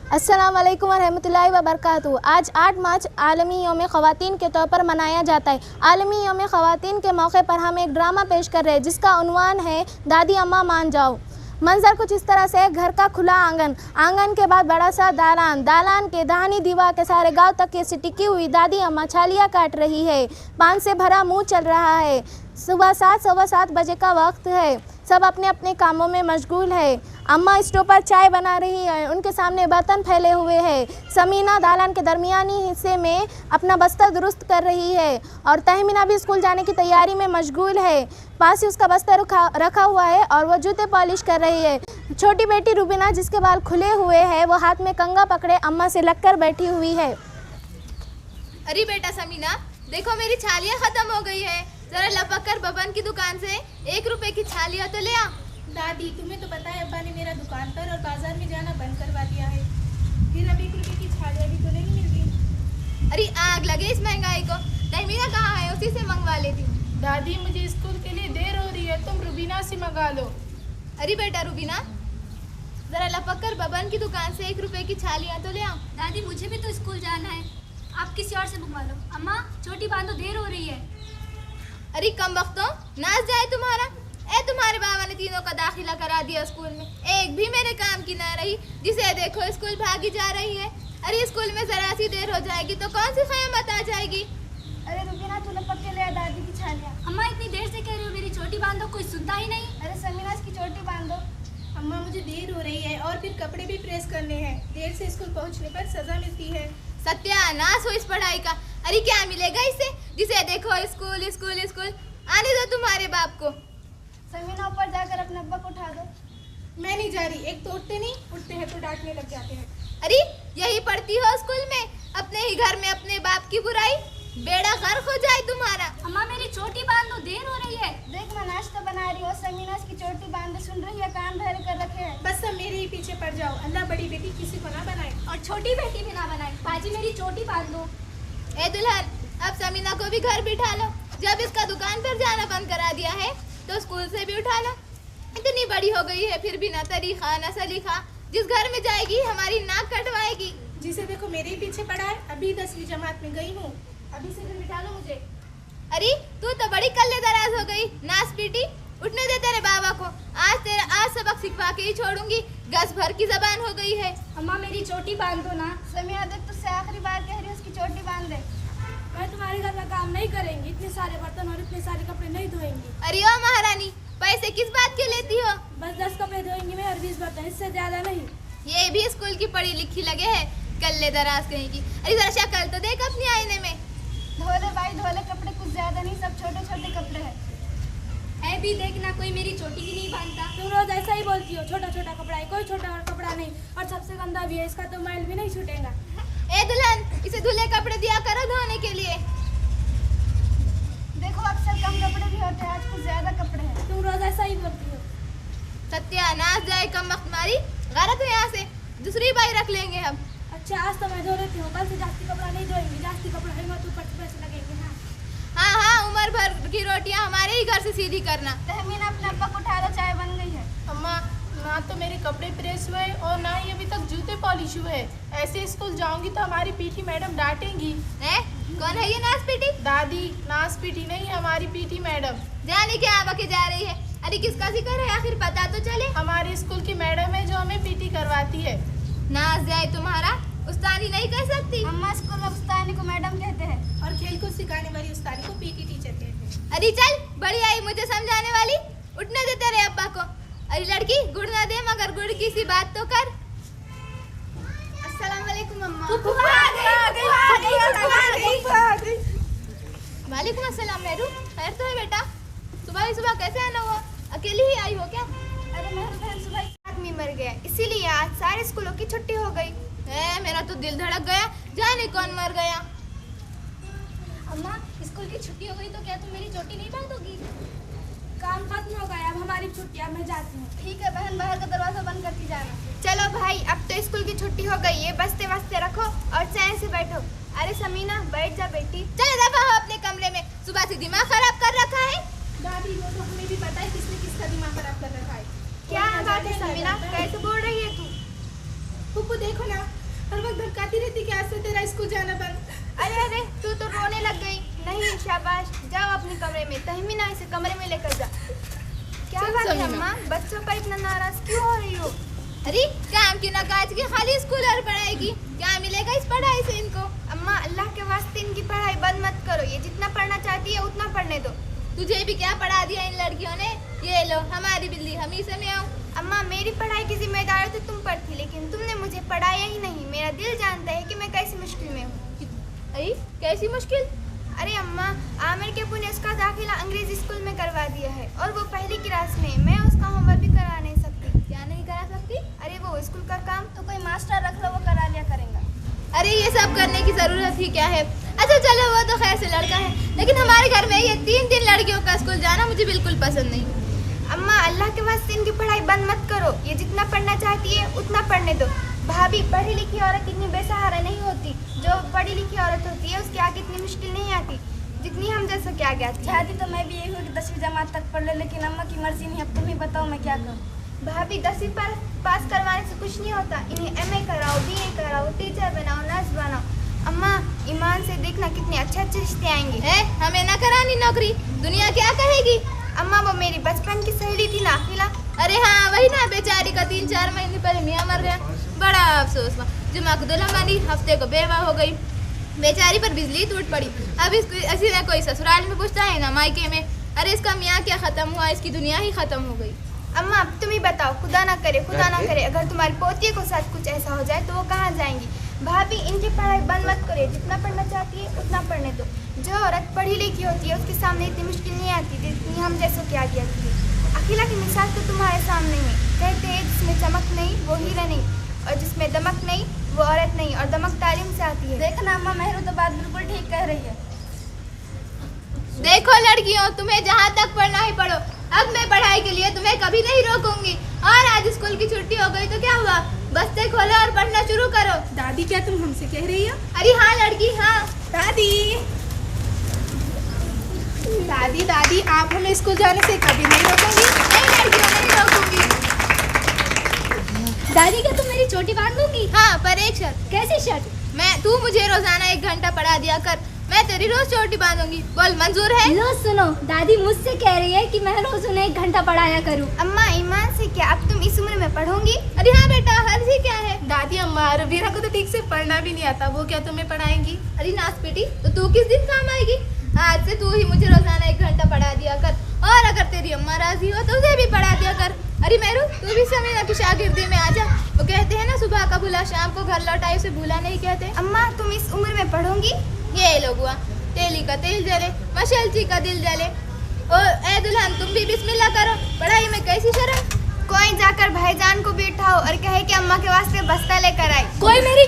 अस्सलाम वालेकुम वरहमतुल्लाहि वबरकातुहू। आज 8 मार्च आलमी यौम ख़वातीन के तौर पर मनाया जाता है। आलमी यौम ख़वातीन के मौके पर हम एक ड्रामा पेश कर रहे हैं जिसका उन्वान है दादी अम्मा मान जाओ। मंजर कुछ इस तरह से, घर का खुला आंगन, आंगन के बाद बड़ा सा दालान, दालान के दाहिनी दीवार के सारे गांव तक से टिकी हुई दादी अम्मा छालियाँ काट रही है। पान से भरा मुंह चल रहा है। सुबह 7 बजे का वक्त है। सब अपने अपने कामों में मशगूल है। अम्मा स्टोव पर चाय बना रही है, उनके सामने बर्तन फैले हुए हैं। समीना दालान के दरमियानी हिस्से में अपना बस्तर दुरुस्त कर रही है और तहमीना भी स्कूल जाने की तैयारी में मशगूल है। पास ही उसका बस्तर रखा हुआ है और वह जूते पॉलिश कर रही है। छोटी बेटी रुबीना, जिसके बाल खुले हुए हैं, वो हाथ में कंगा पकड़े अम्मा से लगकर बैठी हुई है। अरे बेटा समीना, देखो मेरी छालियाँ ख़त्म हो गई है। जरा लपक कर बबन की दुकान से 1 रुपए की छालियाँ तो ले आ। दादी, तुम्हें तो पता है अब्बा ने मेरा दुकान पर और बाजार में जाना बंद करवा दिया है। फिर अब 1 रुपए की छालियाँ भी तो नहीं मिलती। अरे आग लगे इस महंगाई को। तहमीना कहाँ है? उसी से मंगवा लेती हूँ। दादी, मुझे स्कूल के लिए देर हो रही है, तुम रुबीना से मंगा लो। अरे बेटा रुबीना, जरा लपक कर बबन की दुकान से 1 रुपए की छालियाँ तो ले आ। दादी, मुझे भी तो स्कूल जाना है, आप किसी और से मंगवा लो। अम्मा छोटी बांधो, देर हो रही है। अरे कम वक्तों, नाच जाए तुम्हारा। तुम्हारे बाबा ने तीनों का दाखिला करा दिया स्कूल में, एक भी मेरे काम की ना रही। जिसे देखो स्कूल भागी जा रही है। अरे स्कूल में जरा सी देर हो जाएगी तो कौन सी क़यामत आ जाएगी। अरे रुबीना, तू लपक के ले आ दादी की छालियाँ। अम्मा इतनी देर से कह रही हो मेरी छोटी बांधो, कोई सुनता ही नहीं। अरे समीना, इसकी चोटी बांध दो। अम्मा, मुझे देर हो रही है और फिर कपड़े भी प्रेस करने हैं। देर से स्कूल पहुंचने पर सजा मिलती है। सत्यानाश हो इस पढ़ाई का। अरे क्या मिलेगा इससे? जिसे देखो स्कूल स्कूल स्कूल। आने दो तुम्हारे बाप को। समीना, ऊपर जाकर अपने अब्बा को उठा दो। मैं नहीं जा रही, एक तो उठते नहीं, उठते हैं तो डांटने लग जाते हैं। अरे यही पढ़ती हो स्कूल में, अपने ही घर में अपने बाप की बुराई। बेड़ा गर्क हो जाए तुम्हारा। अम्मा मेरी छोटी बांधो, देर हो रही है। देख, मैं नाश्ता बना रही हूँ। समीना इसकी चोटी बांध, सुन रही है? कान भर कर रखे हैं। बस सब मेरे ही पीछे पड़ जाओ। अल्लाह बड़ी बेटी किसी को ना बनाए और छोटी बेटी भी ना बनाए। बाजी मेरी चोटी बांधो। ए दुल्हन, अब समीना को भी घर बिठा लो। जब इसका दुकान पर जाना बंद करा दिया है तो स्कूल से भी उठा लो। इतनी बड़ी हो गई है फिर भी ना तरीका ना सलीका। जिस घर में जाएगी हमारी नाक कटवाएगी। जिसे देखो मेरे ही पीछे पड़ा है। अभी 10वीं जमात में गई हूँ, अभी से घर बिठा लो मुझे। अरे तू तो बड़ी कल्ले दराज हो गई, नास पीटी। उठने दे तेरे बाबा को। आज सबक सिखवा के ही छोड़ूंगी। गस भर की जबान हो गई है। अम्मा मेरी चोटी बांधो ना। समीना, देख, तुझसे आखिरी बार कह रही हूँ, उसकी चोटी बांध दे। मैं तुम्हारे घर में काम नहीं करेंगी, इतने सारे बर्तन और इतने सारे कपड़े नहीं धोएंगी। अरे ओ महारानी, पैसे किस बात के लेती हो? बस 10 कपड़े धोएंगी मैं और 20 बर्तन, इससे ज्यादा नहीं। ये भी स्कूल की पढ़ी लिखी लगे है, कल्ले दराज कहीं की। अरे जरा शक्ल तो देख अपनी आईने में। धोले भाई धोले, कपड़े कुछ ज्यादा नहीं, सब छोटे छोटे कपड़े हैं। ऐ भी देखना, कोई मेरी चोटी की नहीं बांधता। तुम रोज ऐसा ही बोलती हो, छोटा छोटा कपड़ा है। कोई छोटा और कपड़ा नहीं, और सबसे गंदा भी है, इसका तो मैल भी नहीं छूटेगा। ए दुल्हन, इसे धुले कपड़े दिया करो धोने के लिए। देखो, अक्सर कम कपड़े भी होते हैं, आज कुछ ज्यादा कपड़े हैं। तुम रोज ऐसा ही बोलती हो। सत्यानाश जाए कम वक्त मारी। गलत है, यहाँ से दूसरी बाई रख लेंगे हम। अच्छा, आज तो मैं धो लेती हूँ, कल से जास्ती कपड़ा नहीं धोएंगी। जास्ती कपड़ा है तो ऊपर से पैसे लगेंगे। हाँ हाँ, उम्र भर की रोटियाँ हमारे ही घर से सीधी करना। तहमीना, अपने अब्बा को उठा लो, चाय बन गई है। अम्मा, ना तो मेरे कपड़े प्रेस हुए और ना ही अभी तक जूते पॉलिश हुए। ऐसे स्कूल जाऊंगी तो हमारी पीटी मैडम डांटेंगी। कौन है ये नास पीटी? दादी, नास पीटी नहीं, हमारी पीटी मैडम। जाने क्या बके जा रही है। अरे किसका जिक्र है, आखिर पता तो चले। हमारे स्कूल की मैडम है जो हमें पीटी करवाती है। नास जाए तुम्हारा, उस्तादी नहीं कह सकती। अम्मा, स्कूल में उस्तानी को मैडम कहते हैं और खेल कूद सिखाने वाली उस्तादी को पीटी टीचर कहते हैं। अरे चल, बड़ी आई मुझे समझाने वाली। उठने दे तेरे अब्बा को। अरे लड़की, गुड़ ना दे मगर गुड़ की सी बात तो कर। अस्सलाम वालेकुम अम्मा। वालेकुम अस्सलाम मेहरू, खैर तो है बेटा? सुबह ही सुबह कैसे आना हुआ? अकेली ही आई हो क्या? अरे मेरी बहन सुबह एक आदमी मर गया, इसीलिए आज सारे स्कूलों की छुट्टी हो गई। मेरा तो दिल धड़क गया, जाने कौन मर गया। अम्मा स्कूल की छुट्टी हो गई तो क्या तुम मेरी चोटी नहीं बांधोगी? काम खत्म हो गया, अब हमारी छुट्टी, अब मैं जाती हूँ। ठीक है बहन, बाहर का दरवाजा बंद करके जाना। चलो भाई, अब तो स्कूल की छुट्टी हो गई है, बस्ते वस्ते रखो और चैन से बैठो। अरे समीना, बैठ जा बेटी। चल दफा हो अपने कमरे में, सुबह से दिमाग खराब कर रखा है। दादी, वो तो हमें भी पता है किसने किसका दिमाग खराब कर रखा है। क्या बात है समीना, कैसे बोल रही है तू? पुप्पू देखो ना, हर वक्त धमकाती रहती कि आज से तेरा स्कूल जाना बंद। अरे अरे तू तो रोने लग गई। नहीं शाबाश, जाओ अपने कमरे में। तहमीना इसे कमरे में लेकर जा। क्या चल बात है समीना। अम्मा, बच्चों पर इतना नाराज क्यों हो रही हो? अरे काम की ना काज की, खाली स्कूल और पढ़ाई की। क्या मिलेगा इस पढ़ाई से इनको? अम्मा अल्लाह के वास्ते इनकी पढ़ाई बंद मत करो। ये जितना पढ़ना चाहती है उतना पढ़ने दो। तुझे भी क्या पढ़ा दिया इन लड़कियों ने? ये लो हमारी बिल्ली, हम ही से में आऊँ। अम्मा मेरी पढ़ाई की जिम्मेदारी तो तुम पर थी, लेकिन तुमने मुझे पढ़ाया ही नहीं। मेरा दिल जानता है कि मैं कैसी मुश्किल में हूँ। अरे कैसी मुश्किल? अरे अम्मा, आमिर के अब्बू ने उसका दाखिला अंग्रेजी स्कूल में करवा दिया है और वो पहली क्लास में। मैं उसका होमवर्क भी करा नहीं सकती। क्या नहीं करा सकती? अरे वो स्कूल का काम तो कोई मास्टर रख लो, वो करा लिया करेगा। अरे ये सब करने की जरूरत ही क्या है? अच्छा चलो वो तो खैर से लड़का है, लेकिन हमारे घर में ये 3 लड़कियों का स्कूल जाना मुझे बिल्कुल पसंद नहीं। अम्मा अल्लाह के वास्ते इनकी पढ़ाई बंद मत करो। ये जितना पढ़ना चाहती है उतना पढ़ने दो। भाभी, पढ़ी लिखी औरत इतनी बेसहारा नहीं होती। जो पढ़ी लिखी औरत होती है उसके आगे इतनी मुश्किल नहीं आती जितनी हम जैसों के आगे आती है। चाहती तो मैं भी यही हूँ कि 10वीं जमात तक पढ़ ले, लेकिन अम्मा की मर्जी नहीं। अब तुम ही बताओ मैं क्या करूँ। भाभी, 10वीं पास करवाने से कुछ नहीं होता। इन्हें MA कराओ, BA कराओ, टीचर बनाओ, नर्स बनाओ। अम्मा ईमान से देखना कितने अच्छे अच्छे रिश्ते आएंगे। है हमें ना करानी नौकरी, दुनिया क्या कहेगी? अम्मा वो मेरी बचपन की सहेली थी नाखिला। अरे हाँ वही ना, बेचारी का 3-4 महीने पहले मियाँ मर गया। बड़ा अफसोस हुआ। जुमा को दुल्हन बनी, हफ्ते को बेवा हो गई। बेचारी पर बिजली टूट पड़ी। अब इसी ने कोई ससुराल में पूछता है ना मायके में। अरे इसका मियाँ क्या खत्म हुआ, इसकी दुनिया ही खत्म हो गई। अम्मा अब तुम ही बताओ, खुदा ना करे अगर तुम्हारी पोती को साथ कुछ ऐसा हो जाए तो वो कहाँ जाएंगी? भाभी, इनकी पढ़ाई बंद मत करो। जितना पढ़ना चाहती है उतना पढ़ने दो। जो औरत पढ़ी लिखी होती है उसके सामने इतनी मुश्किल नहीं आती जितनी हम जैसों के आगे आती है। अखिला की मिसाल तो तुम्हारे सामने है। कहते हैं जिसमें चमक नहीं वो हीरा नहीं, और जिसमें दमक नहीं वो औरत नहीं, और दमक तालीम से आती है। देखना अम्मा, मेहरू तो बात बिल्कुल ठीक कह रही है। देखो लड़कियों, तुम्हें जहाँ तक पढ़ना ही पढ़ो। अब मैं पढ़ाई के लिए तुम्हें कभी नहीं रोकूंगी। और आज स्कूल की छुट्टी हो गई तो क्या हुआ, बस्ते खोलो और पढ़ना शुरू करो। दादी, क्या तुम हमसे कह रही हो? अरे हाँ लड़की, हाँ। दादी दादी दादी, आप हमें स्कूल जाने से कभी नहीं रोकेंगी? नहीं लड़कियों, नहीं रोकूंगी। दादी क्या तुम मेरी चोटी बांध दोगी? हाँ पर एक शर्त। कैसी शर्त? तू मुझे रोजाना 1 घंटा पढ़ा दिया कर, मैं तेरी रोज चोटी बांधूंगी। बोल मंजूर है? लो सुनो, दादी मुझसे कह रही है कि मैं रोज उन्हें 1 घंटा पढ़ाया करूं। अम्मा ईमान से क्या अब तुम इस उम्र में पढ़ोगी? अरे हाँ बेटा, हर्ज ही क्या है। दादी अम्मा, रवीरा को तो ठीक से पढ़ना भी नहीं आता, वो क्या तुम्हें पढ़ाएंगी? अरे नाच बेटी, तो तू किस दिन काम आएगी? आज से तू ही मुझे रोजाना 1 घंटा पढ़ा दिया कर, और अगर तेरी अम्मा राजी हो तो उसे भी पढ़ा दिया कर। अरे मेरू, तू भी समीना की शागिर्दी में आ जा। वो कहते हैं ना, सुबह का भूला शाम को घर लौटाए उसे भूला नहीं कहते। अम्मा तुम इस उम्र में पढ़ोगी? ये लोग हुआ, तेली का तेल जले, मशलची का दिल जले। ओ ए दुल्हन, तुम भी बिस्मिल्लाह करो, पढ़ाई में कैसी शर्म। कोई जाकर भाईजान को बिठाओ और कहे कि अम्मा के वास्ते बस्ता लेकर आई। कोई मेरी